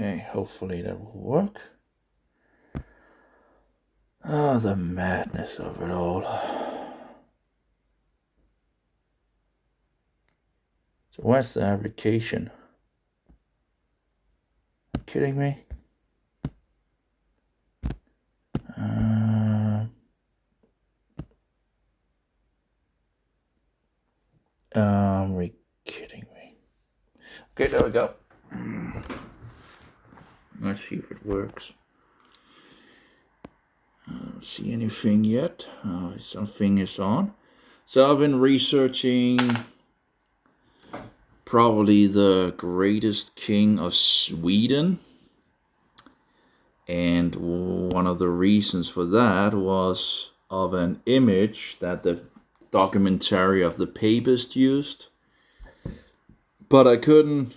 Okay, hopefully that will work. Oh, the madness of it all. So where's the application? Are you kidding me? Are you kidding me? Okay, there we go. Let's see if it works. I don't see anything yet. Something is on. So I've been researching probably the greatest king of Sweden. And one of the reasons for that was of an image that the documentary of the Papist used. But I couldn't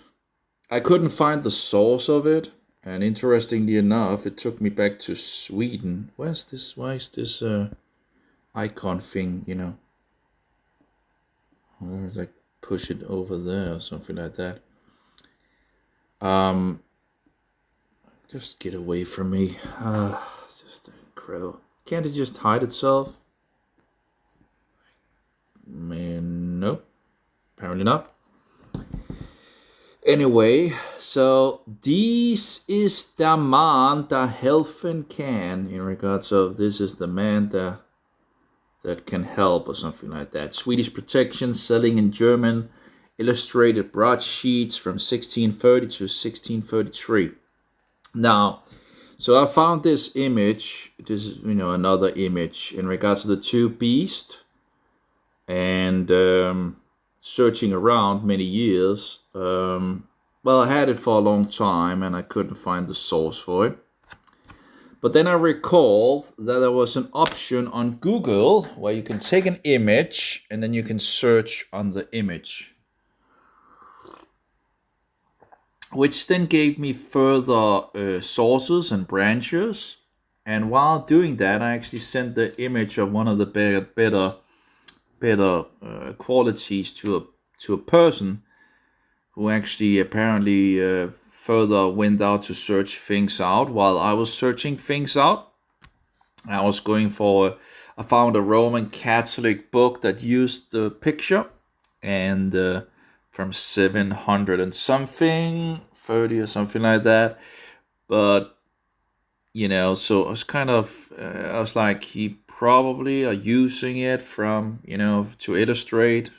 find the source of it. And interestingly enough, it took me back to Sweden. Why is this icon thing, Or is I push it over there or something like that? Just get away from me. It's just incredible. Can't it just hide itself? Man, no. Apparently not. Anyway, so this is the man that helfen can, in regards of this is the man that can help or something like that. Swedish protection selling in German illustrated broadsheets from 1630 to 1633. Now, so I found this image. This is, another image in regards to the two beasts, and searching around many years. Well, I had it for a long time and I couldn't find the source for it. But then I recalled that there was an option on Google where you can take an image and then you can search on the image, which then gave me further sources and branches. And while doing that, I actually sent the image of one of the better qualities to a person who actually apparently further went out to search things out while I was searching things out. I found a Roman Catholic book that used the picture, and from 700 and something, 30 or something like that. But, so I was I was like, he probably are using it from, to illustrate,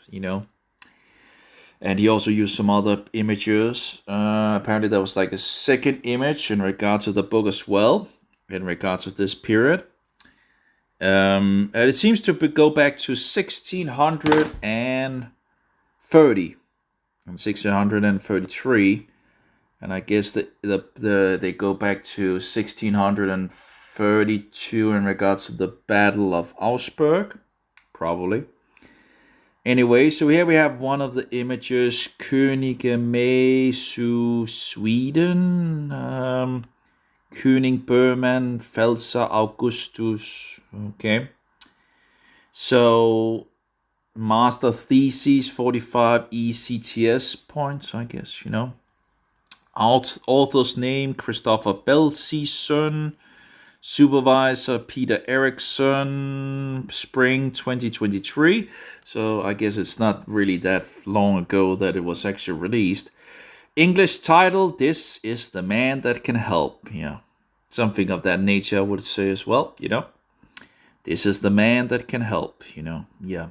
And he also used some other images. Apparently there was like a second image in regards to the book as well, in regards of this period. And it seems to go back to 1630 and 1633. And I guess they go back to 1632 in regards to the Battle of Augsburg, probably. Anyway, so here we have one of the images, Könige zu Sweden, König Berman, Pfälzer Augustus. Okay. So, master thesis, 45 ECTS points, I guess, Author's name, Christopher Belsson. Supervisor Peter Eriksson, spring 2023. So I guess it's not really that long ago that it was actually released. English title, This is the Man That Can Help. Yeah, something of that nature I would say as well, This is the man that can help, Yeah.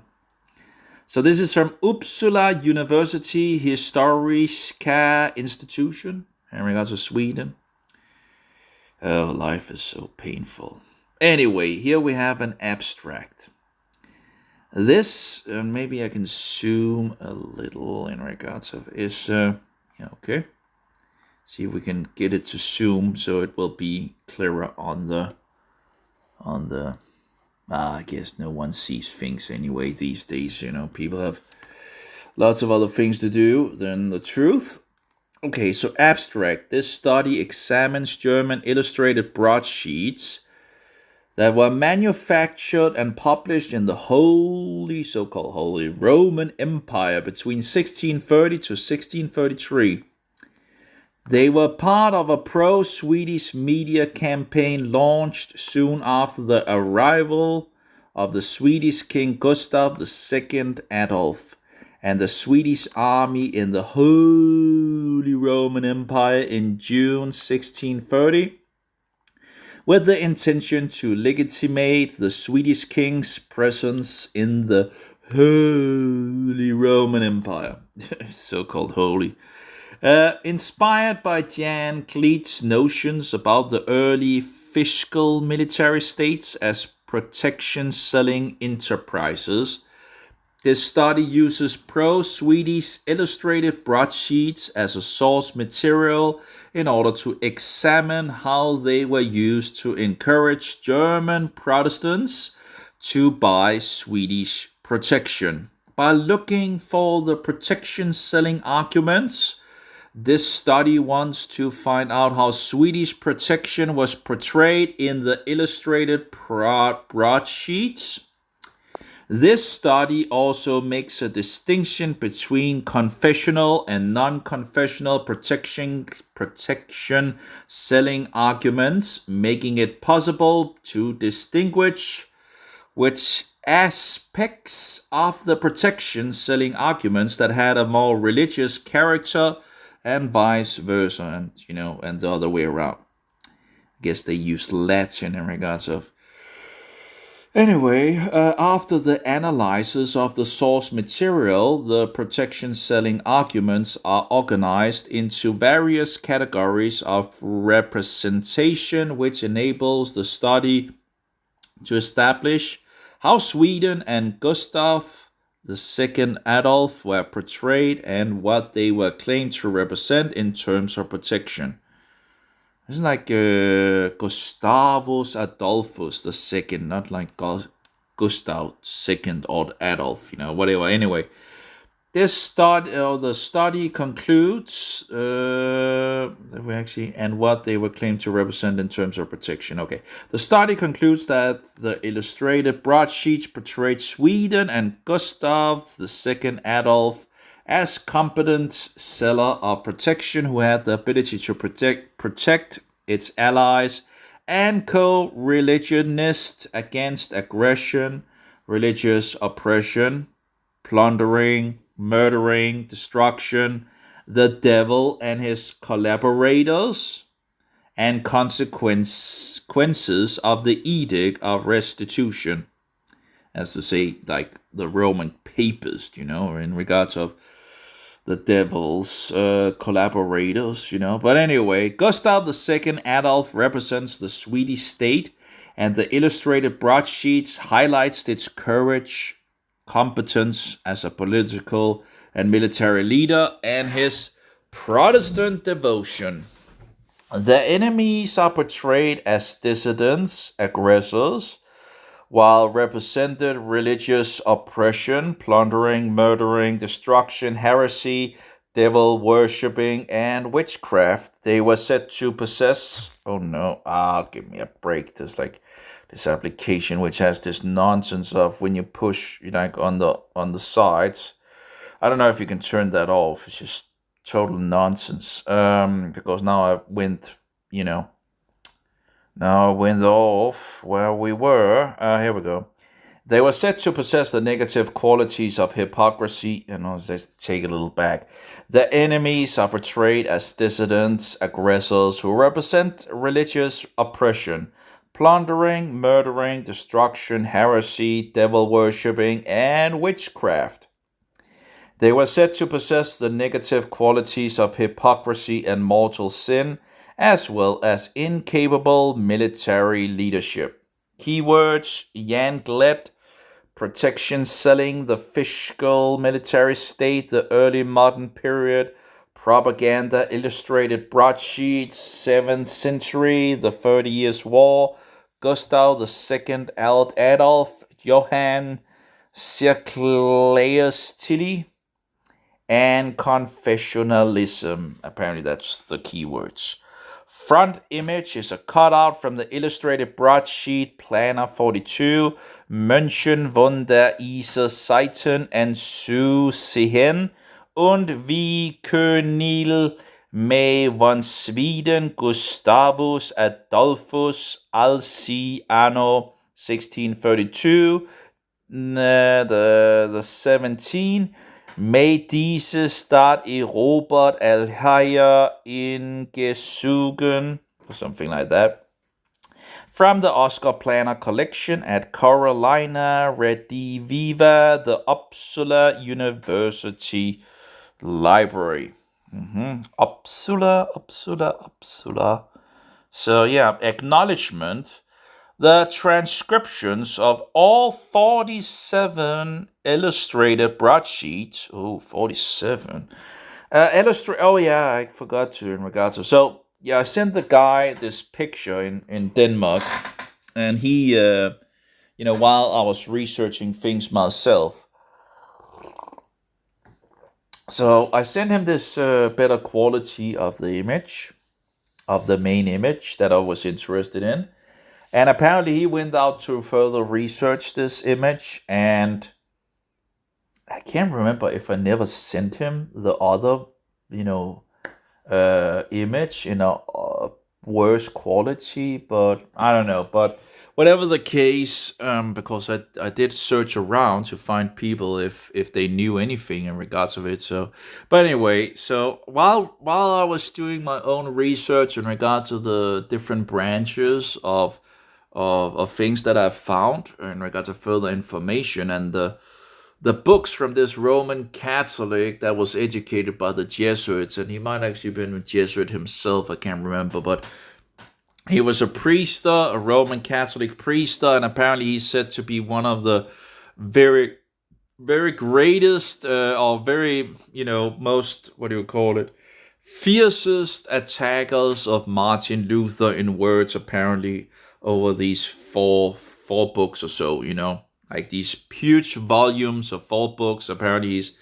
So this is from Uppsala University Historiska Institution in regards to Sweden. Oh, life is so painful. Anyway, here we have an abstract. This, maybe I can zoom a little in regards of is, okay. See if we can get it to zoom so it will be clearer on the. I guess no one sees things anyway these days. People have lots of other things to do than the truth. Okay, so abstract. This study examines German illustrated broadsheets that were manufactured and published in the so-called Holy Roman Empire between 1630 to 1633. They were part of a pro-Swedish media campaign launched soon after the arrival of the Swedish King Gustav II Adolf and the Swedish army in the Holy Roman Empire in June 1630, with the intention to legitimate the Swedish king's presence in the Holy Roman Empire, so-called holy. Inspired by Jan Cleet's notions about the early fiscal military states as protection-selling enterprises, this study uses pro-Swedish illustrated broadsheets as a source material in order to examine how they were used to encourage German Protestants to buy Swedish protection. By looking for the protection-selling arguments, this study wants to find out how Swedish protection was portrayed in the illustrated broadsheets. This study also makes a distinction between confessional and non-confessional protection selling arguments, making it possible to distinguish which aspects of the protection selling arguments that had a more religious character and vice versa, and the other way around. I guess they used Latin in regards of. Anyway, after the analysis of the source material, the protection selling arguments are organized into various categories of representation, which enables the study to establish how Sweden and Gustav II Adolf were portrayed and what they were claimed to represent in terms of protection. It's like Gustavus Adolphus II, not like Gustav II or Adolf, whatever. Anyway, the study concludes and what they were claimed to represent in terms of protection. Okay, the study concludes that the illustrated broadsheets portrayed Sweden and Gustav II Adolf as competent seller of protection who had the ability to protect its allies and co-religionists against aggression, religious oppression, plundering, murdering, destruction, the devil and his collaborators, and consequences of the Edict of Restitution. As to say, like the Roman papists, in regards of the devil's collaborators, But anyway, Gustav II Adolf represents the Swedish state, and the illustrated broadsheets highlights its courage, competence as a political and military leader, and his Protestant devotion. The enemies are portrayed as dissidents, aggressors, while represented religious oppression, plundering, murdering, destruction, heresy, devil worshipping, and witchcraft. They were said to possess. Oh no! Give me a break. There's like this application which has this nonsense of when you push like on the sides. I don't know if you can turn that off. It's just total nonsense. Because now I went, Now I went off where we were. Here we go. They were said to possess the negative qualities of hypocrisy. Let's take it a little back. The enemies are portrayed as dissidents, aggressors who represent religious oppression, plundering, murdering, destruction, heresy, devil worshipping, and witchcraft. They were said to possess the negative qualities of hypocrisy and mortal sin, as well as incapable military leadership. Keywords: Jan Gled, protection selling, the fiscal military state, the early modern period, propaganda, illustrated broadsheets, 7th century, the 30 Years' War, Gustav II Adolf, Johann Circulaeus Tilly, and confessionalism. Apparently that's the keywords. Front image is a cutout from the illustrated broadsheet Planner 42, München von der Isar Seiten und zu sehen und wie König May von Sweden Gustavus Adolphus Alci anno 1632, the 17. May diese Stadt erobert Alhaya in Gesugen, or something like that. From the Oscar Planner collection at Carolina Rediviva, the Uppsala University Library. Uppsala. So yeah, acknowledgement. The transcriptions of all 47 illustrated broadsheets. Oh, 47. Oh yeah, I forgot to in regards to. So yeah, I sent the guy this picture in Denmark, and he, while I was researching things myself, so I sent him this better quality of the image, of the main image that I was interested in. And apparently he went out to further research this image, and I can't remember if I never sent him the other, image in a worse quality, but I don't know. But whatever the case, because I did search around to find people if they knew anything in regards of it. So, but anyway, so while I was doing my own research in regards to the different branches of things that I've found in regards to further information, and the books from this Roman Catholic that was educated by the Jesuits, and he might actually been a Jesuit himself, I can't remember, but he was a priester, a Roman Catholic priester, and apparently he's said to be one of the very, very greatest, or very, most, what do you call it, fiercest attackers of Martin Luther in words, apparently, over these four books or so, like these huge volumes of 4 books. Apparently he's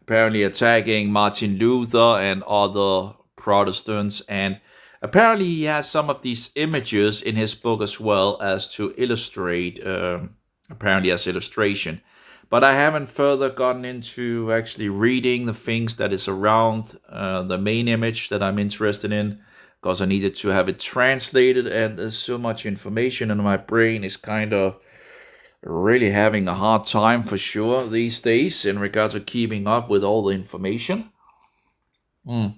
attacking Martin Luther and other Protestants, and apparently he has some of these images in his book as well as to illustrate, apparently as illustration. But I haven't further gotten into actually reading the things that is around the main image that I'm interested in, because I needed to have it translated, and there's so much information, and my brain is kind of really having a hard time for sure these days in regards to keeping up with all the information. Oh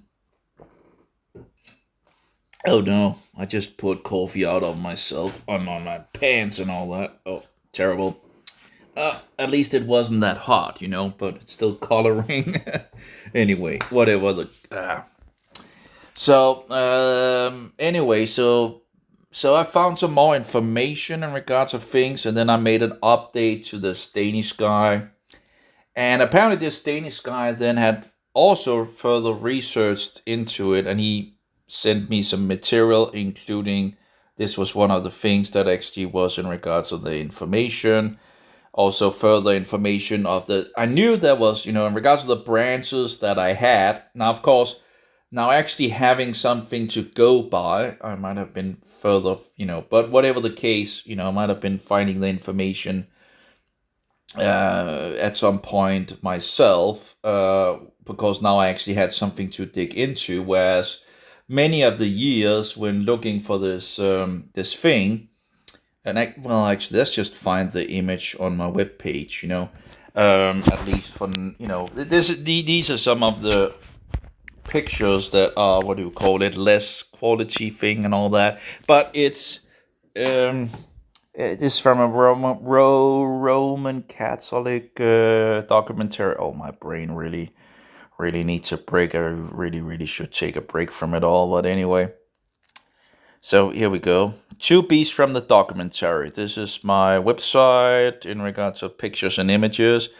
no, I just poured coffee out of myself on my pants and all that. Oh, terrible. At least it wasn't that hot, but it's still coloring. Anyway, whatever the... So, anyway, so I found some more information in regards to things, and then I made an update to this Danish guy. And apparently this Danish guy then had also further researched into it, and he sent me some material, including this was one of the things that actually was in regards to the information. Also further information of I knew there was, in regards to the branches that I had. Now, of course, now actually having something to go by, I might have been further, but whatever the case, I might have been finding the information at some point myself, because now I actually had something to dig into, whereas many of the years when looking for this thing, and actually, let's just find the image on my webpage, at least for, these are some of the pictures that are, what do you call it, less quality thing and all that, but it's from a Roman Catholic documentary. Oh, my brain really needs a break. I really should take a break from it all, but anyway. So here we go. 2 pieces from the documentary. This is my website in regards to pictures and images,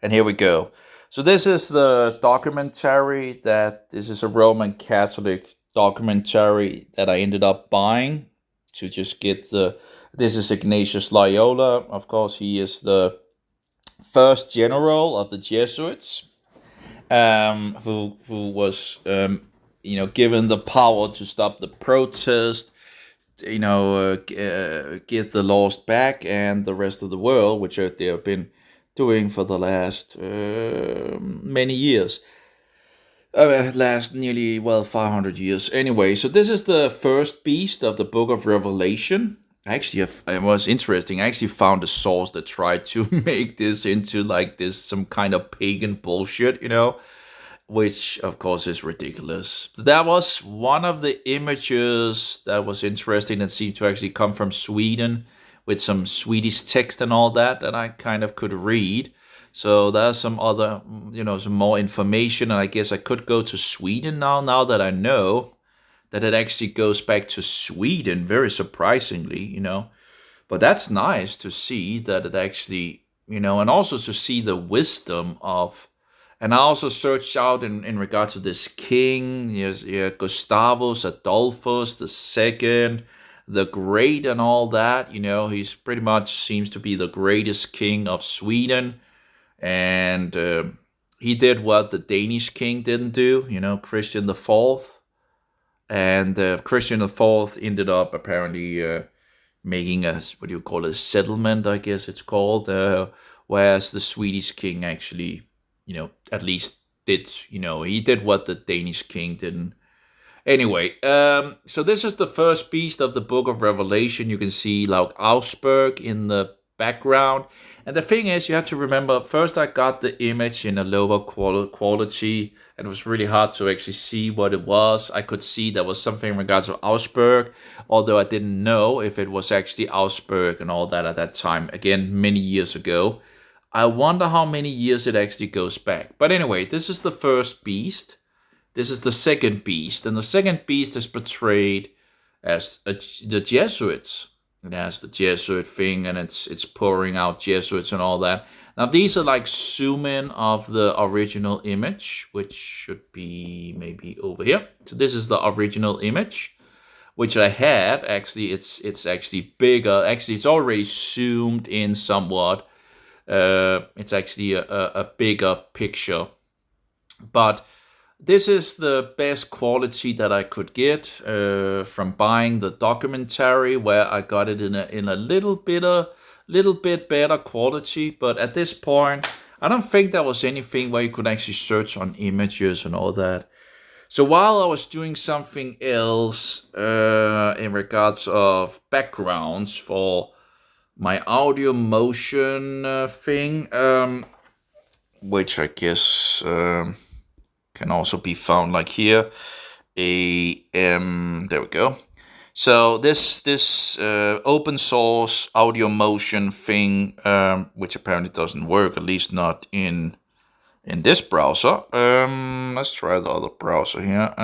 and here we go. So this is the documentary this is a Roman Catholic documentary that I ended up buying to just get this is Ignatius Loyola. Of course, he is the first general of the Jesuits, who was, given the power to stop the protest, get the lost back and the rest of the world, which they have been doing for the last many years. last nearly, well, 500 years. Anyway, so this is the first beast of the book of Revelation. Actually, it was interesting. I actually found a source that tried to make this into like this some kind of pagan bullshit, which of course is ridiculous. That was one of the images that was interesting that seemed to actually come from Sweden with some Swedish text and all that I kind of could read. So there's some other, some more information, and I guess I could go to Sweden now that I know that it actually goes back to Sweden, very surprisingly. But that's nice to see that it actually, and also to see the wisdom of. And I also searched out in regards to this king, yes, yeah, Gustavus Adolphus the second, the Great, and all that. He's pretty much seems to be the greatest king of Sweden, and he did what the Danish king didn't do. Christian the Fourth, and Christian the Fourth ended up apparently making a, what do you call it, a settlement, I guess it's called, whereas the Swedish king actually, at least did, he did what the Danish king didn't. Anyway, so this is the first beast of the book of Revelation. You can see like Augsburg in the background. And the thing is, you have to remember, first I got the image in a lower quality, and it was really hard to actually see what it was. I could see there was something in regards to Augsburg, although I didn't know if it was actually Augsburg and all that at that time. Again, many years ago. I wonder how many years it actually goes back. But anyway, this is the first beast. This is the second beast. And the second beast is portrayed as the Jesuits. It has the Jesuit thing, and it's pouring out Jesuits and all that. Now, these are like zoom in of the original image, which should be maybe over here. So this is the original image, which I had. Actually, it's actually bigger. Actually, it's already zoomed in somewhat. It's actually a bigger picture. But this is the best quality that I could get from buying the documentary, where I got it in a little bit better quality. But at this point, I don't think there was anything where you could actually search on images and all that. So while I was doing something else in regards of backgrounds for my audio motion thing, which I guess can also be found like here. There we go. So this open source audio motion thing, which apparently doesn't work, at least not in this browser. Let's try the other browser here.